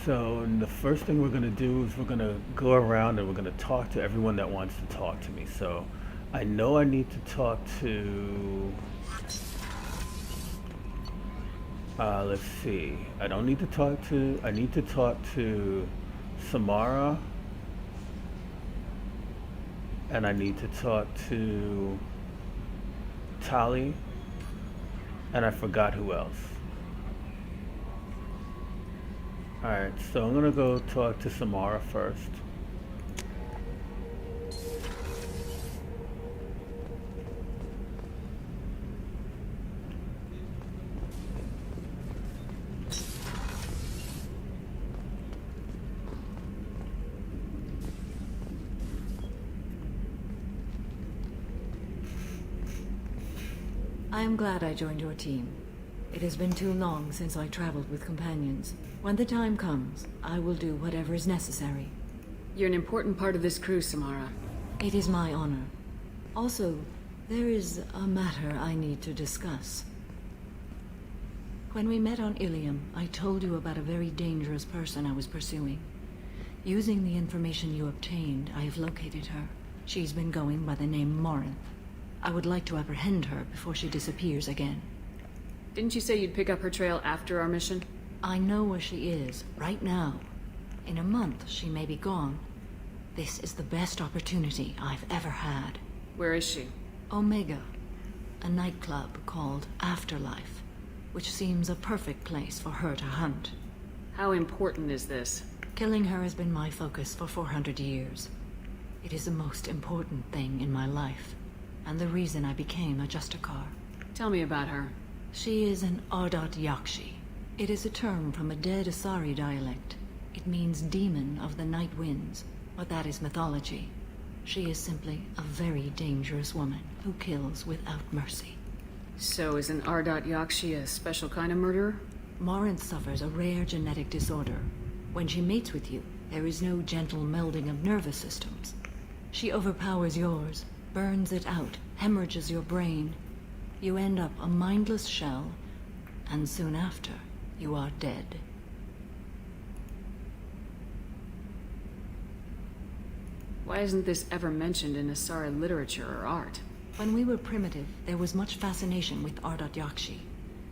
So, and the first thing we're going to do is we're going to go around and we're going to talk to everyone that wants to talk to me. So, I know I need to talk to. Let's see. I don't need to talk to. I need to talk to Samara, and I need to talk to Tali, and I forgot who else. All right, so I'm gonna go talk to Samara first. I am glad I joined your team. It has been too long since I traveled with companions. When the time comes, I will do whatever is necessary. You're an important part of this crew, Samara. It is my honor. Also, there is a matter I need to discuss. When we met on Ilium, I told you about a very dangerous person I was pursuing. Using the information you obtained, I have located her. She's been going by the name Morinth. I would like to apprehend her before she disappears again. Didn't you say you'd pick up her trail after our mission? I know where she is, right now. In a month, she may be gone. This is the best opportunity I've ever had. Where is she? Omega, a nightclub called Afterlife, which seems a perfect place for her to hunt. How important is this? Killing her has been my focus for 400 years. It is the most important thing in my life, and the reason I became a Justicar. Tell me about her. She is an Ardat Yakshi. It is a term from a dead Asari dialect. It means demon of the night winds, but that is mythology. She is simply a very dangerous woman who kills without mercy. So is an Ardat Yakshi a special kind of murderer? Morinth suffers a rare genetic disorder. When she mates with you, there is no gentle melding of nervous systems. She overpowers yours, burns it out, hemorrhages your brain. You end up a mindless shell, and soon after, you are dead. Why isn't this ever mentioned in Asari literature or art? When we were primitive, there was much fascination with Ardat Yakshi.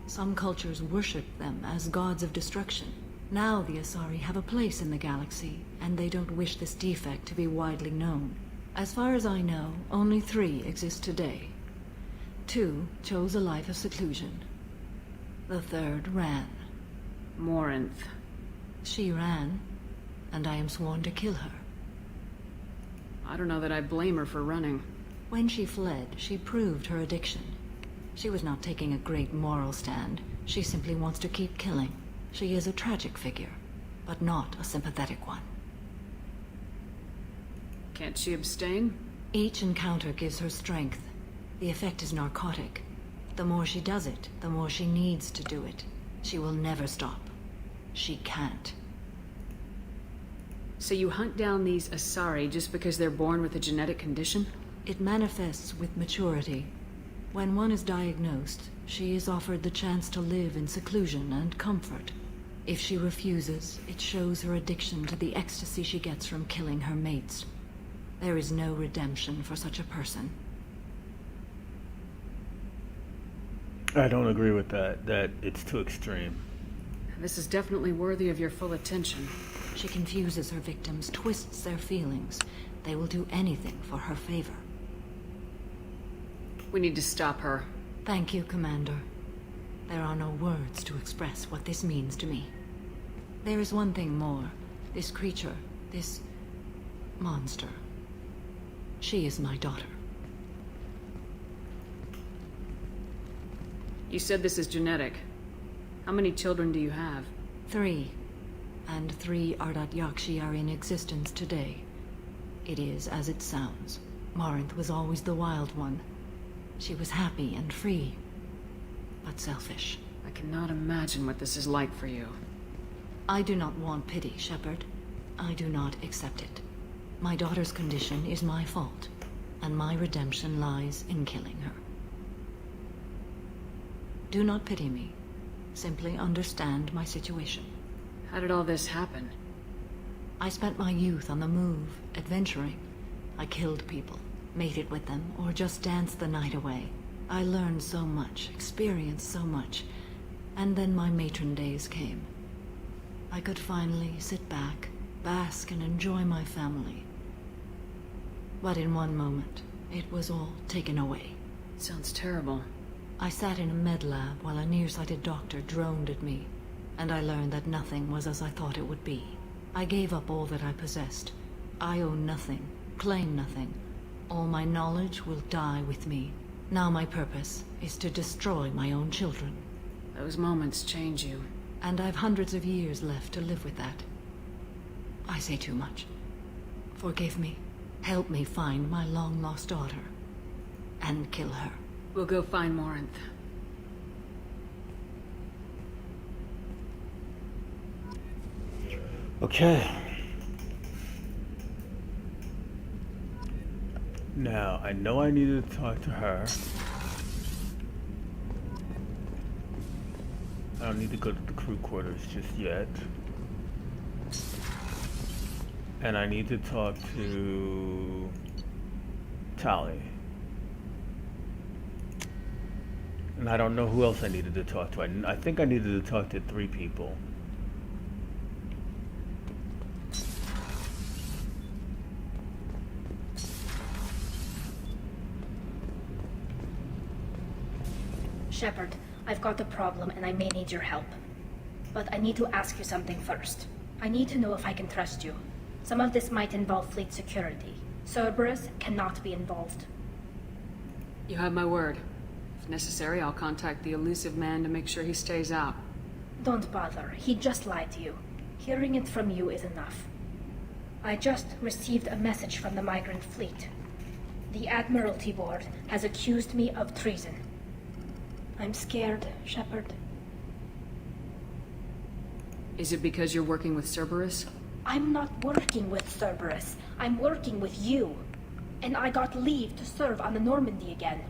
Some cultures worshipped them as gods of destruction. Now the Asari have a place in the galaxy, and they don't wish this defect to be widely known. As far as I know, only 3 exist today. 2 chose a life of seclusion. The 3rd ran. Morinth. She ran, and I am sworn to kill her. I don't know that I blame her for running. When she fled, she proved her addiction. She was not taking a great moral stand. She simply wants to keep killing. She is a tragic figure, but not a sympathetic one. Can't she abstain? Each encounter gives her strength. The effect is narcotic. The more she does it, the more she needs to do it. She will never stop. She can't. So you hunt down these Asari just because they're born with a genetic condition? It manifests with maturity. When one is diagnosed, she is offered the chance to live in seclusion and comfort. If she refuses, it shows her addiction to the ecstasy she gets from killing her mates. There is no redemption for such a person. I don't agree with that. That it's too extreme. This is definitely worthy of your full attention. She confuses her victims, twists their feelings. They will do anything for her favor. We need to stop her. Thank you, Commander. There are no words to express what this means to me. There is one thing more. This creature, this monster. She is my daughter. You said this is genetic. How many children do you have? 3. And 3 Ardat Yakshi are in existence today. It is as it sounds. Morinth was always the wild one. She was happy and free, but selfish. I cannot imagine what this is like for you. I do not want pity, Shepard. I do not accept it. My daughter's condition is my fault, and my redemption lies in killing her. Do not pity me. Simply understand my situation. How did all this happen? I spent my youth on the move, adventuring. I killed people, mated with them, or just danced the night away. I learned so much, experienced so much, and then my matron days came. I could finally sit back, bask and enjoy my family. But in one moment, it was all taken away. Sounds terrible. I sat in a med lab while a nearsighted doctor droned at me, and I learned that nothing was as I thought it would be. I gave up all that I possessed. I own nothing, claim nothing. All my knowledge will die with me. Now my purpose is to destroy my own children. Those moments change you. And I've hundreds of years left to live with that. I say too much. Forgive me. Help me find my long-lost daughter. And kill her. We'll go find Morinth. Okay. Now, I know I needed to talk to her. I don't need to go to the crew quarters just yet. And I need to talk to Tali. And I don't know who else I needed to talk to. I think I needed to talk to 3 people. Shepard, I've got a problem and I may need your help. But I need to ask you something first. I need to know if I can trust you. Some of this might involve fleet security. Cerberus cannot be involved. You have my word. If necessary, I'll contact the elusive man to make sure he stays out. Don't bother. He just lied to you. Hearing it from you is enough. I just received a message from the migrant fleet. The Admiralty Board has accused me of treason. I'm scared, Shepard. Is it because you're working with Cerberus? I'm not working with Cerberus. I'm working with you. And I got leave to serve on the Normandy again.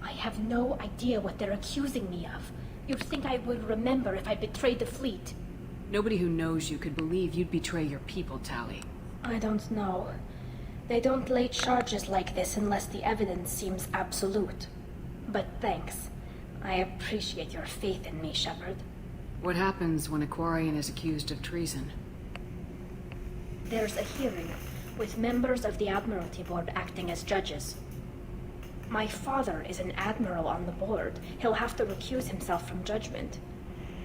I have no idea what they're accusing me of. You'd think I would remember if I betrayed the fleet. Nobody who knows you could believe you'd betray your people, Tali. I don't know. They don't lay charges like this unless the evidence seems absolute. But thanks. I appreciate your faith in me, Shepard. What happens when a Quarian is accused of treason? There's a hearing, with members of the Admiralty Board acting as judges. My father is an admiral on the board. He'll have to recuse himself from judgment.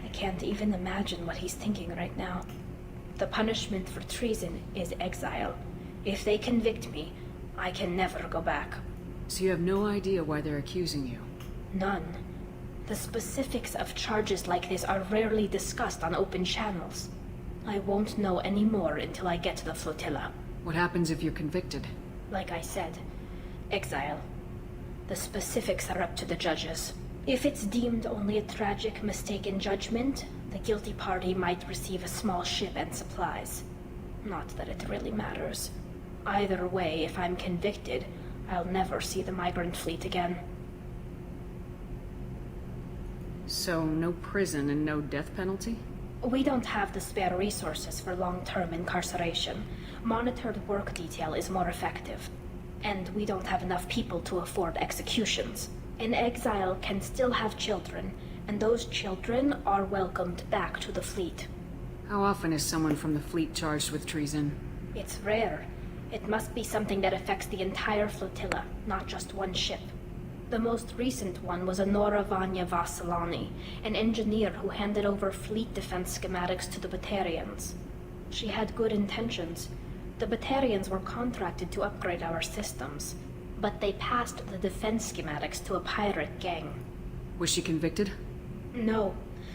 I can't even imagine what he's thinking right now. The punishment for treason is exile. If they convict me, I can never go back. So you have no idea why they're accusing you? None. The specifics of charges like this are rarely discussed on open channels. I won't know any more until I get to the flotilla. What happens if you're convicted? Like I said, exile. The specifics are up to the judges. If it's deemed only a tragic mistake in judgment, the guilty party might receive a small ship and supplies. Not that it really matters. Either way, if I'm convicted, I'll never see the migrant fleet again. So, no prison and no death penalty? We don't have the spare resources for long-term incarceration. Monitored work detail is more effective. And we don't have enough people to afford executions. An exile can still have children, and those children are welcomed back to the fleet. How often is someone from the fleet charged with treason? It's rare. It must be something that affects the entire flotilla, not just one ship. The most recent one was Honora Vanya Vassilani, an engineer who handed over fleet defense schematics to the Batarians. She had good intentions. The Batarians were contracted to upgrade our systems, but they passed the defense schematics to a pirate gang. Was she convicted? No.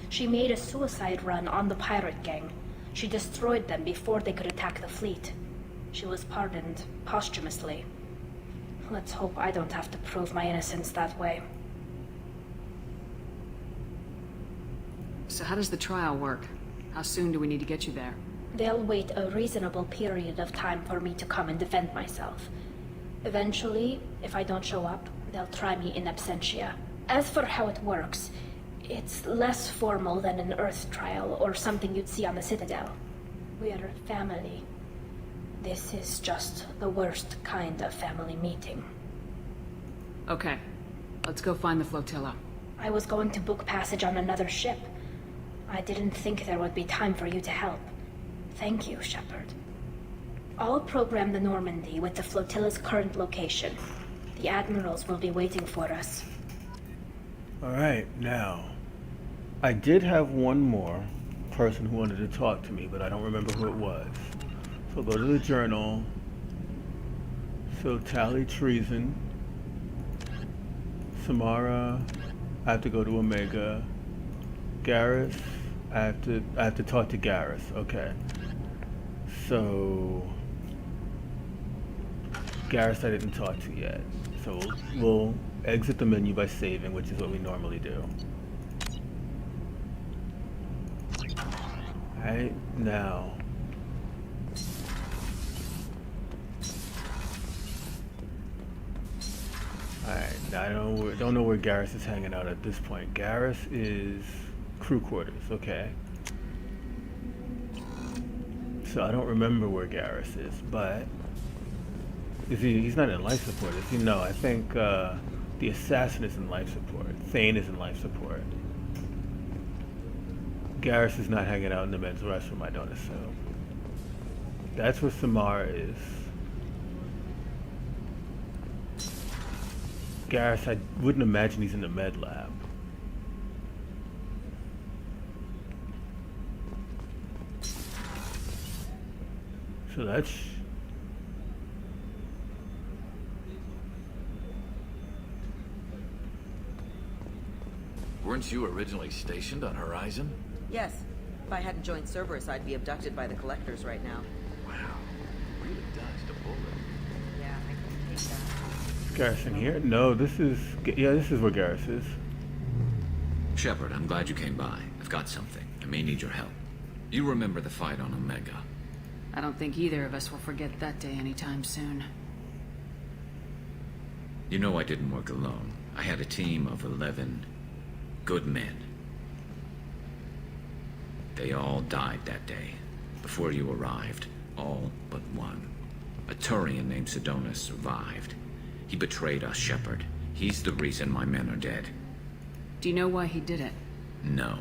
She made a suicide run on the pirate gang. She destroyed them before they could attack the fleet. She was pardoned, posthumously. Let's hope I don't have to prove my innocence that way. So how does the trial work? How soon do we need to get you there? They'll wait a reasonable period of time for me to come and defend myself. Eventually, if I don't show up, they'll try me in absentia. As for how it works, It's less formal than an Earth trial or something you'd see on the Citadel. We're family. This is just the worst kind of family meeting. Okay, let's go find the flotilla. I was going to book passage on another ship. I didn't think there would be time for you to help. Thank you, Shepard. I'll program the Normandy with the flotilla's current location. The admirals will be waiting for us. Alright, now, I did have one more person who wanted to talk to me, but I don't remember who it was. So go to the journal. So tally treason. Samara, I have to go to Omega. Garrus, I have to talk to Garrus. Okay. So Garrus I didn't talk to yet. So we'll exit the menu by saving, which is what we normally do. Alright, now. Alright, now I don't know where Garrus is hanging out at this point. Garrus is crew quarters, okay. So I don't remember where Garrus is, but he's not in life support, is he? No, I think the assassin is in life support. Thane is in life support. Garrus is not hanging out in the men's restroom, I don't assume. That's where Samara is. Garrus, I wouldn't imagine he's in the med lab. So that's... Weren't you originally stationed on Horizon? Yes. If I hadn't joined Cerberus, I'd be abducted by the Collectors right now. Wow. Really dodged a bullet. Yeah, I can take that. Garrus in here? No, this is... Yeah, this is where Garrus is. Shepard, I'm glad you came by. I've got something. I may need your help. You remember the fight on Omega? I don't think either of us will forget that day anytime soon. You know I didn't work alone. I had a team of 11 good men. They all died that day, before you arrived. All but one. A Turian named Sidonus survived. He betrayed us, Shepard. He's the reason my men are dead. Do you know why he did it? No.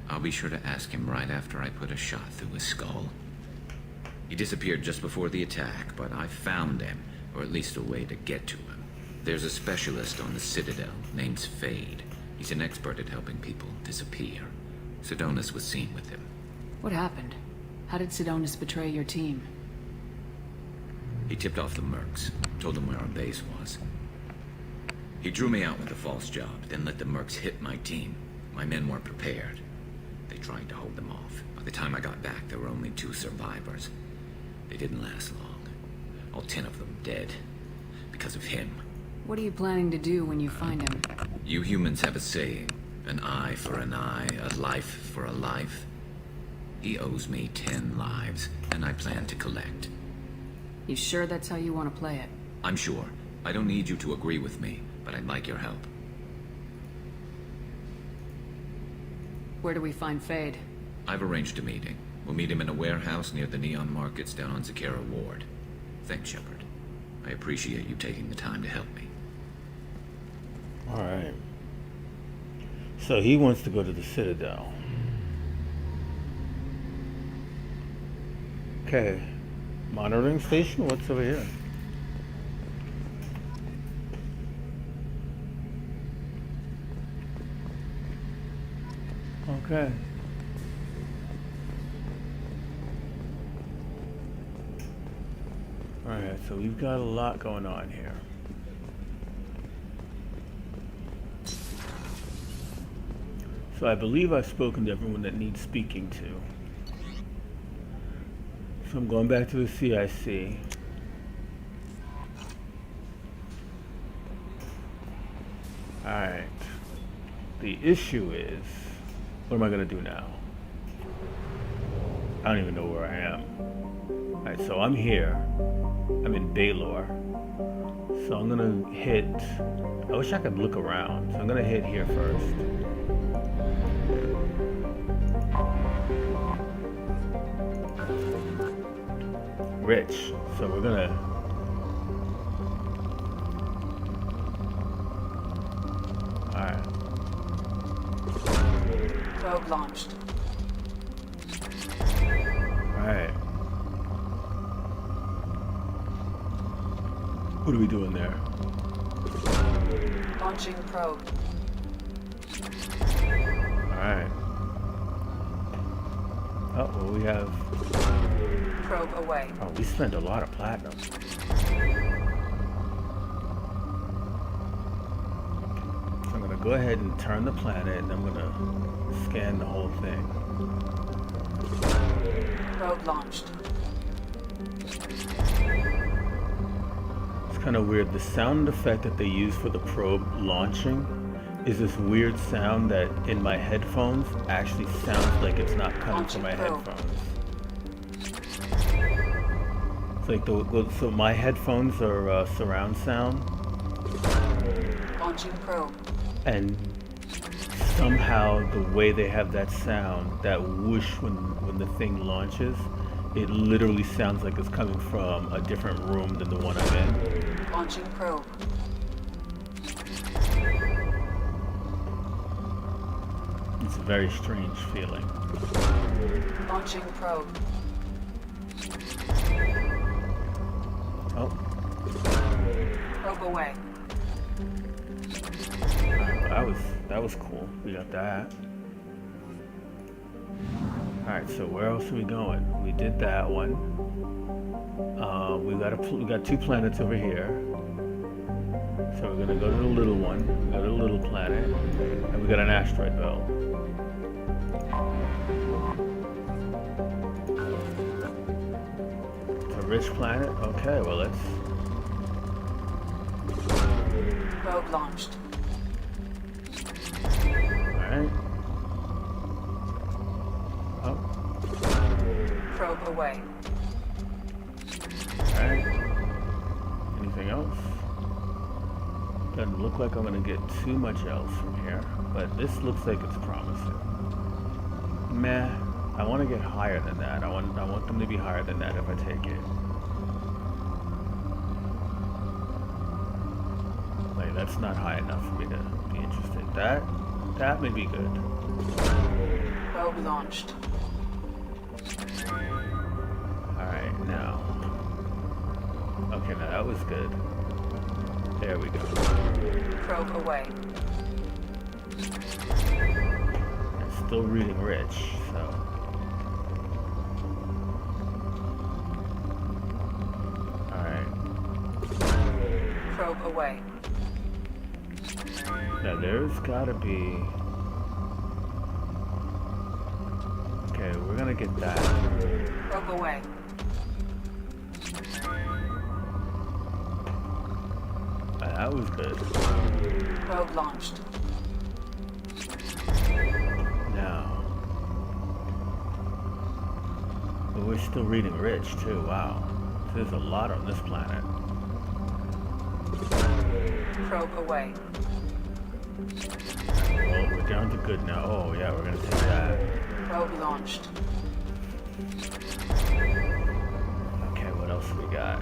I'll be sure to ask him right after I put a shot through his skull. He disappeared just before the attack, but I found him, or at least a way to get to him. There's a specialist on the Citadel named Fade. He's an expert at helping people disappear. Sidonus was seen with him. What happened? How did Sidonus betray your team? He tipped off the mercs, told them where our base was. He drew me out with a false job, then let the mercs hit my team. My men weren't prepared. They tried to hold them off. By the time I got back, there were only 2 survivors. They didn't last long. All 10 of them dead. Because of him. What are you planning to do when you find him? You humans have a saying. An eye for an eye, a life for a life. He owes me 10 lives, and I plan to collect. You sure that's how you want to play it? I'm sure. I don't need you to agree with me, but I'd like your help. Where do we find Fade? I've arranged a meeting. We'll meet him in a warehouse near the Neon Markets down on Zakera Ward. Thanks, Shepard. I appreciate you taking the time to help me. Alright. So he wants to go to the Citadel. Okay. Monitoring station? What's over here? Okay. Alright, so we've got a lot going on here. So I believe I've spoken to everyone that needs speaking to. So I'm going back to the CIC. Alright. The issue is, what am I going to do now? I don't even know where I am. Alright, so I'm here. I'm in Baylor. So I'm going to hit... I wish I could look around. So I'm going to hit here first. rich, so we're gonna. Alright. Probe launched. Alright. What are we doing there? Launching probe. Alright. Oh, well, we have. Probe away. Oh, we spent a lot of platinum. So I'm gonna go ahead and turn the planet, and I'm gonna scan the whole thing. Probe launched. It's kind of weird. The sound effect that they use for the probe launching is this weird sound that in my headphones actually sounds like it's not coming from my headphones. It's like so my headphones are surround sound, Launching probe. and somehow the way they have that sound, that whoosh when the thing launches, it literally sounds like it's coming from a different room than the one I'm in. Launching probe. It's a very strange feeling. Launching probe. Oh, Probe away. alright, that was cool. We got that. Alright, so where else are we going? We did that one. We got 2 planets over here. So we're gonna go to the little one. We go to the little planet, and we got an asteroid belt. It's a rich planet. Okay, well let's. Probe launched. Alright. Oh, Probe away. alright. Anything else? Doesn't look like I'm gonna get too much else from here, but this looks like it's promising. Meh. I want to get higher than that. I want them to be higher than that if I take it. Like that's not high enough for me to be interested. That may be good. Probe launched. Alright, now. Okay, now that was good. There we go. Probe away. It's still reading rich, so. Alright. Probe away. Now there's gotta be. Okay, we're gonna get that. Probe away. That was good. Probe launched. Now. But we're still reading rich too, wow. There's a lot on this planet. Probe away. Well, we're down to good now. Oh yeah, we're gonna take that. Probe launched. Okay, what else we got?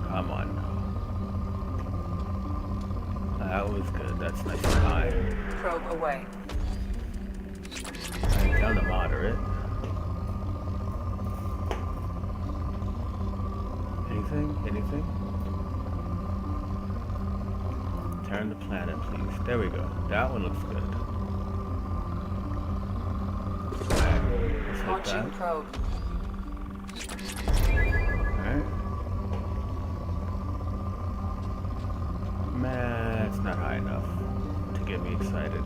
Come on. That was good. That's nice and high. Probe away. Alright, down to moderate. Anything? Turn the planet, please. There we go. That one looks good. Alright, let's hit Launching that. probe. Alright. Man, it's not high enough to get me excited.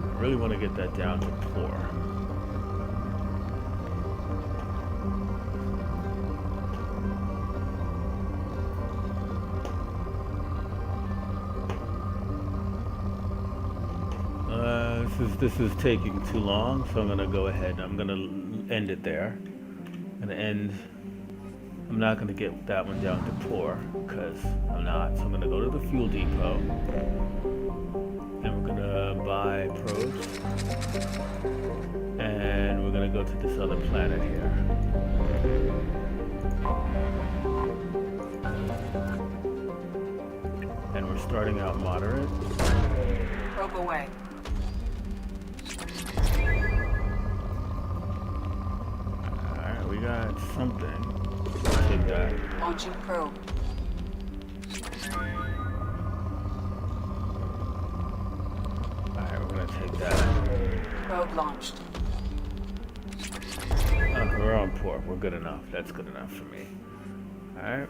I really want to get that down to 4. This is taking too long, so I'm gonna go ahead and I'm gonna end it there. I'm gonna end I'm not gonna get that one down to poor, because I'm not. So I'm gonna go to the fuel depot. And we're gonna buy probes. And we're gonna go to this other planet here. And we're starting out moderate. Probe away. Alright, we got something. Take that. Launching probe. Alright, we're gonna take that. Probe launched. Okay, we're on port. We're good enough. That's good enough for me. Alright.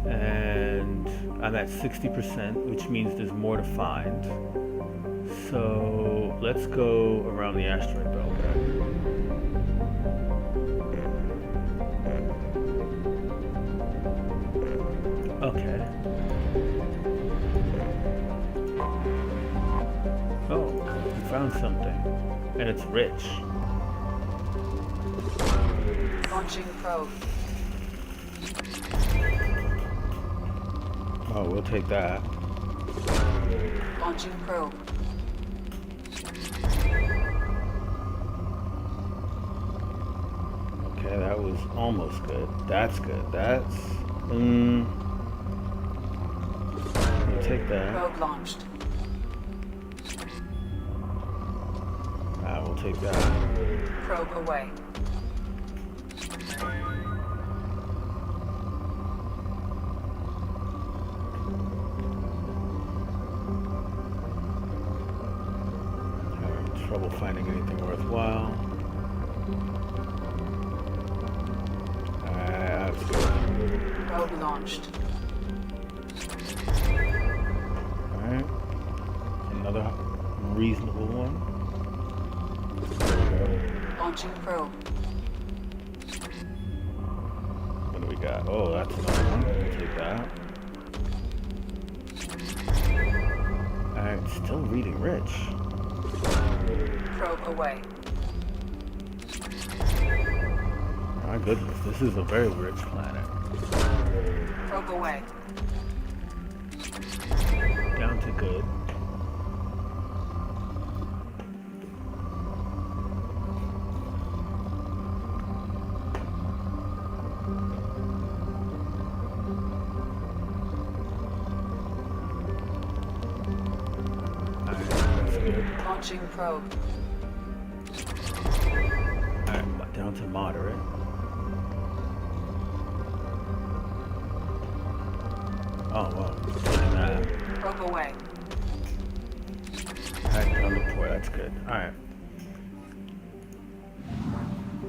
And I'm at 60%, which means there's more to find. So let's go around the asteroid belt. Okay. Oh, we found something. And it's rich. Launching probe. Oh, we'll take that. Launching probe. Okay, that was almost good. That's good. That's... we'll take that. Probe launched. We'll take that. Probe away. Having trouble finding anything worthwhile. That's good. Probe launched. Alright. Another reasonable one. Launching probe. What do we got? Oh, that's another one. We'll take that. Alright, still reading rich. Probe away. My goodness, this is a very rich planet. Probe away. Down to good. Alright, that's good. Launching probe. Alright, down to moderate. Oh, well, taking that. Probe away. Alright, down to poor, that's good. Alright.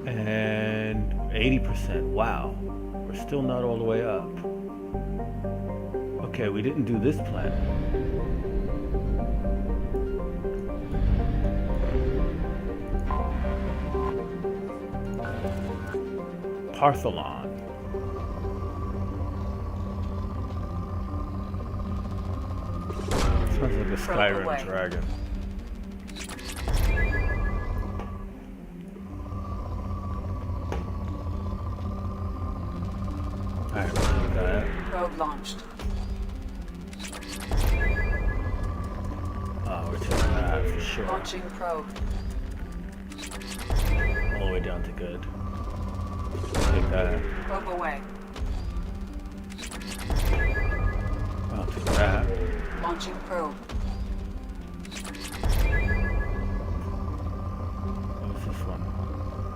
And 80%, wow. We're still not all the way up. Okay, we didn't do this planet. Partholon. Sounds like a Skyrim dragon. Alright, we'll do that. Probe launched. Oh, we're taking that for sure. Launching probe. All the way down to good. Take that. Probe away. I'll take that. Launching probe. What was this one?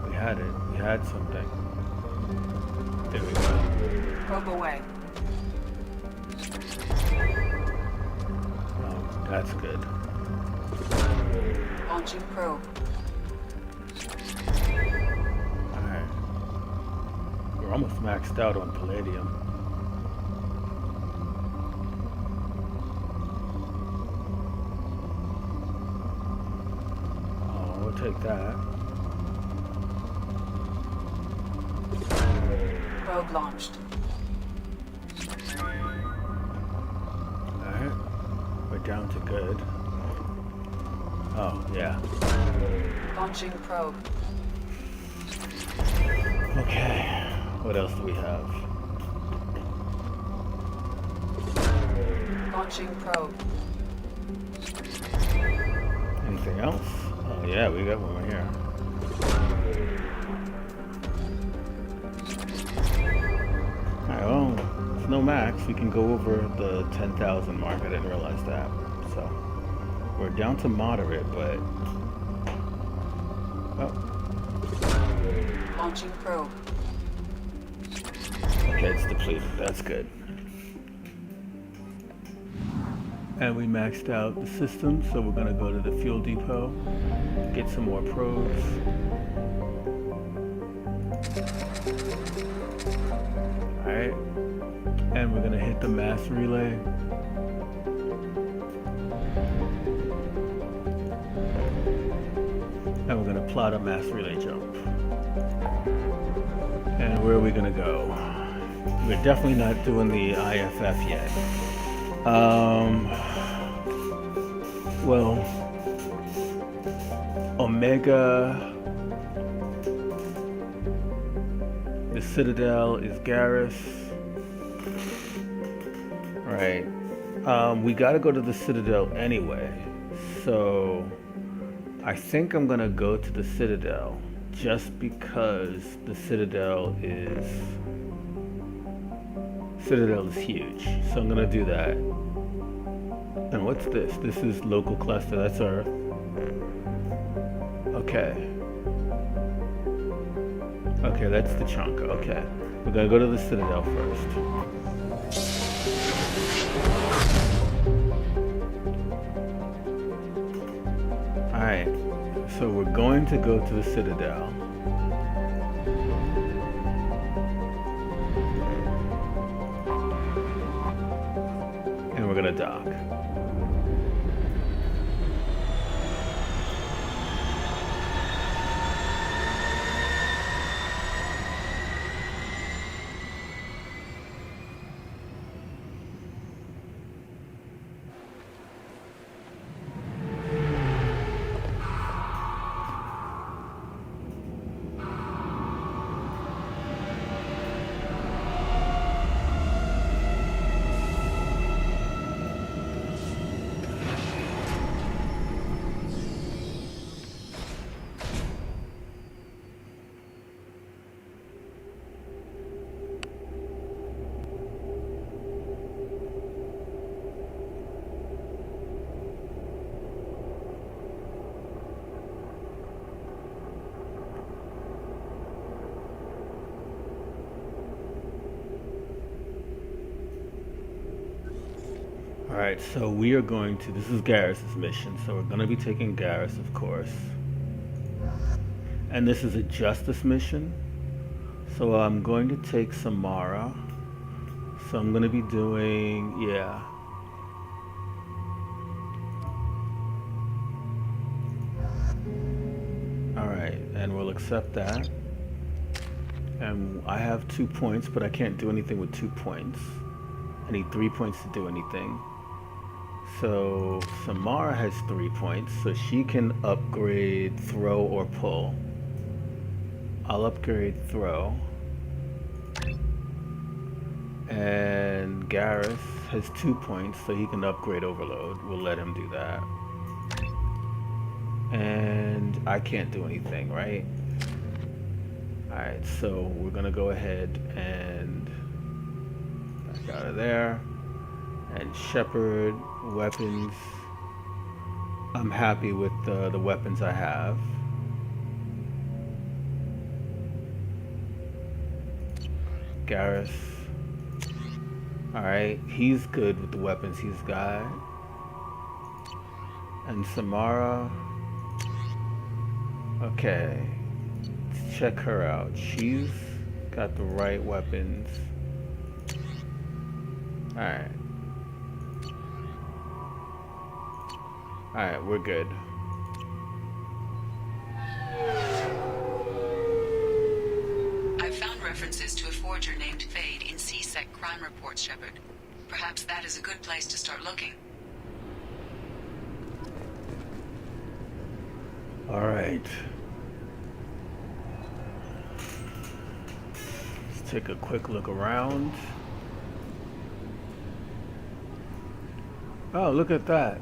We had it. We had something. There we go. Probe away. Oh, that's good. Launching probe. Alright. We're almost maxed out on palladium. Oh, we'll take that. Probe launched. Alright. We're down to good. Oh, yeah. Launching probe. Okay, what else do we have? Launching probe. Anything else? Oh yeah, we got one right here. Alright, well, it's no max. We can go over the 10,000 mark. I didn't realize that. So, we're down to moderate, but... Oh. Launching probe. Okay, it's depleted. That's good. And we maxed out the system, so we're gonna go to the fuel depot, get some more probes. Alright. And we're gonna hit the mass relay. And we're gonna plot a mass relay jump. And where are we gonna go? We're definitely not doing the IFF yet. Well, Omega, the Citadel is Garrus. Right. We gotta go to the Citadel anyway. So I think I'm gonna go to the Citadel just because the Citadel is huge. So I'm gonna do that. And what's this? This is local cluster. That's our... Okay. Okay, that's the chunk. Okay. We're gonna go to the Citadel first. Alright. So we're going to go to the Citadel. And we're gonna dock. Alright, so we are going to, this is Garrus's mission, so we're going to be taking Garrus, of course. And this is a justice mission. So I'm going to take Samara. So I'm going to be doing, yeah. Alright, and we'll accept that. And I have 2 points, but I can't do anything with 2 points. I need 3 points to do anything. So Samara has 3 points, so she can upgrade throw or pull. I'll upgrade throw. And Garrus has 2 points, so he can upgrade overload. We'll let him do that. And I can't do anything, right? Alright, so we're gonna go ahead and back out of there. And Shepard, weapons. I'm happy with the weapons I have. Garrus. Alright, he's good with the weapons he's got. And Samara. Okay. Let's check her out. She's got the right weapons. Alright. Alright, we're good. I've found references to a forger named Fade in C-Sec crime reports, Shepard. Perhaps that is a good place to start looking. Alright. take a quick look around. Oh, look at that.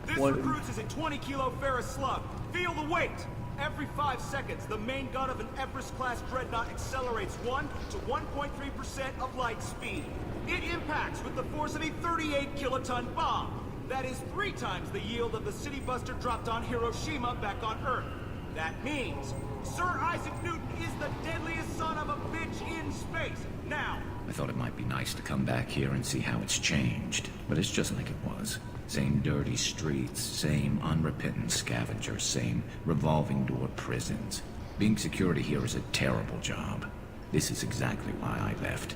This What- recruits is a 20-kilo ferrous slug. Feel the weight! Every 5 seconds, the main gun of an Everest-class dreadnought accelerates 1 to 1.3% of light speed. It impacts with the force of a 38-kiloton bomb. That is 3 times the yield of the city buster dropped on Hiroshima back on Earth. That means Sir Isaac Newton is the deadliest son of a bitch in space. Now, I thought it might be nice to come back here and see how it's changed, but it's just like it was. Same dirty streets, same unrepentant scavengers, same revolving door prisons. Being security here is a terrible job. This is exactly why I left.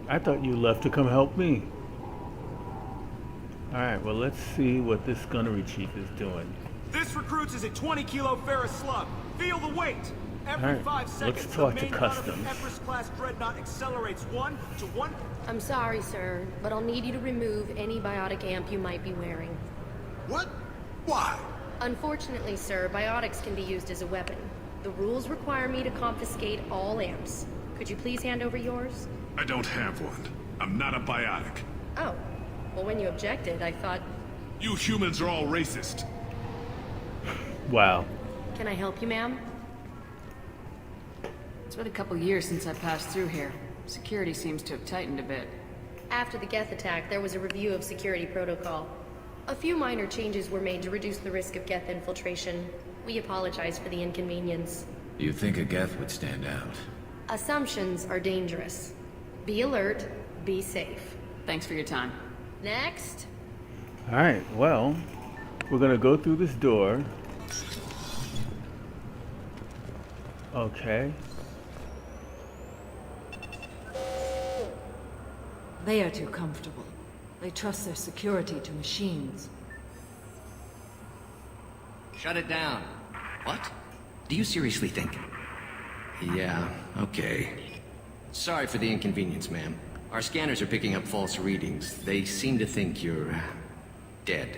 I thought you left to come help me. Alright, well, let's see what this gunnery chief is doing. this recruits is a 20-kilo ferrous slug. Feel the weight! Every Alright, 5 let's seconds, talk the to main gun of an customs. Everest-class dreadnought accelerates 1 to 1. I'm sorry, sir, but I'll need you to remove any biotic amp you might be wearing. What? Why? Unfortunately, sir, biotics can be used as a weapon. The rules require me to confiscate all amps. Could you please hand over yours? I don't have one. I'm not a biotic. Oh. Well, when you objected, I thought... You humans are all racist. Wow. Can I help you, ma'am? It's been a couple years since I passed through here. Security seems to have tightened a bit. After the Geth attack, there was a review of security protocol. A few minor changes were made to reduce the risk of Geth infiltration. We apologize for the inconvenience. You think a Geth would stand out? Assumptions are dangerous. Be alert, be safe. Thanks for your time. Next. Alright, well, we're gonna go through this door. Okay. They are too comfortable. They trust their security to machines. Shut it down. What? Do you seriously think? Yeah. Okay. Sorry for the inconvenience, ma'am. Our scanners are picking up false readings. They seem to think you're... dead.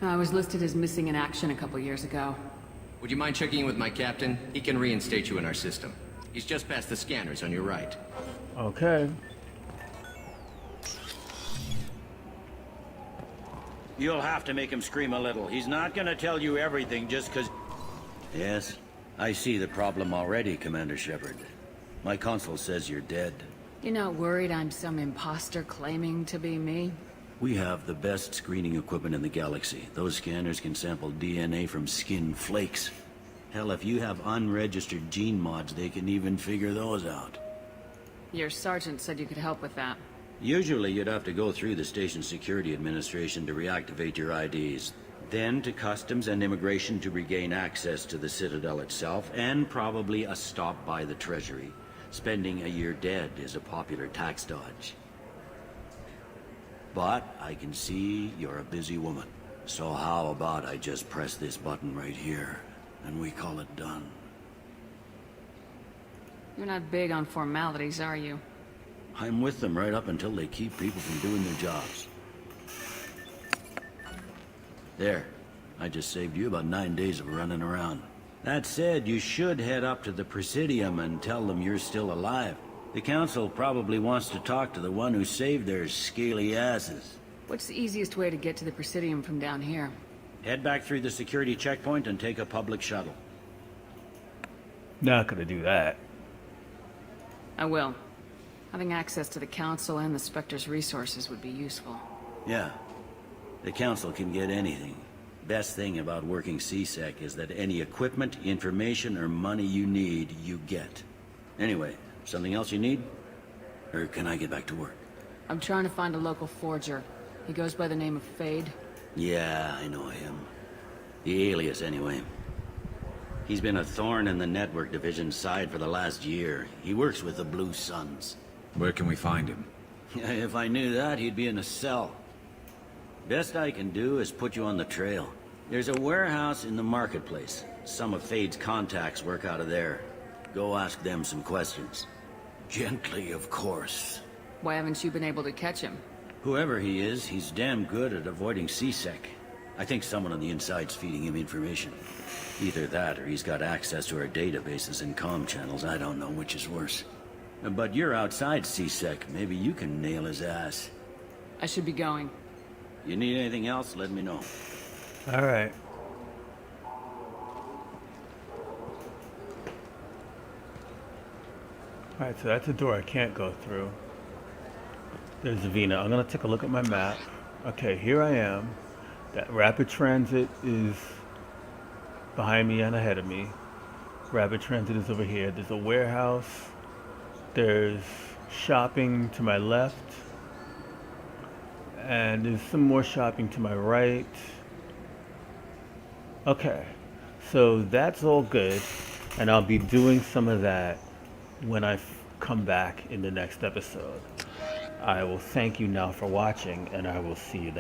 I was listed as missing in action a couple years ago. Would you mind checking in with my captain? He can reinstate you in our system. He's just past the scanners on your right. Okay. You'll have to make him scream a little. He's not gonna tell you everything just 'cause... Yes, I see the problem already, Commander Shepard. My console says you're dead. You're not worried I'm some imposter claiming to be me? We have the best screening equipment in the galaxy. Those scanners can sample DNA from skin flakes. Hell, if you have unregistered gene mods, they can even figure those out. Your sergeant said you could help with that. Usually you'd have to go through the station security administration to reactivate your IDs. Then to customs and immigration to regain access to the Citadel itself, and probably a stop by the Treasury. Spending a year dead is a popular tax dodge. But I can see you're a busy woman. So how about I just press this button right here, and we call it done? You're not big on formalities, are you? I'm with them right up until they keep people from doing their jobs. There. I just saved you about 9 days of running around. That said, you should head up to the Presidium and tell them you're still alive. The Council probably wants to talk to the one who saved their scaly asses. What's the easiest way to get to the Presidium from down here? Head back through the security checkpoint and take a public shuttle. Not gonna do that. I will. Having access to the Council and the Spectre's resources would be useful. Yeah. The Council can get anything. Best thing about working CSEC is that any equipment, information, or money you need, you get. Anyway, something else you need? Or can I get back to work? I'm trying to find a local forger. He goes by the name of Fade. Yeah, I know him. The alias, anyway. He's been a thorn in the network division's side for the last year. He works with the Blue Suns. Where can we find him? If I knew that, he'd be in a cell. Best I can do is put you on the trail. There's a warehouse in the marketplace. Some of Fade's contacts work out of there. Go ask them some questions. Gently, of course. Why haven't you been able to catch him? Whoever he is, he's damn good at avoiding CSEC. I think someone on the inside's feeding him information. Either that, or he's got access to our databases and comm channels. I don't know which is worse. But you're outside C-Sec. Maybe you can nail his ass. I should be going. You need anything else, let me know. All right. All right, so that's a door I can't go through. There's Vina. I'm gonna take a look at my map. Okay, here I am. That rapid transit is behind me and ahead of me. Rapid transit is over here. There's a warehouse. There's shopping to my left. And there's some more shopping to my right. Okay, so that's all good. And I'll be doing some of that when I come back in the next episode. I will thank you now for watching, and I will see you then.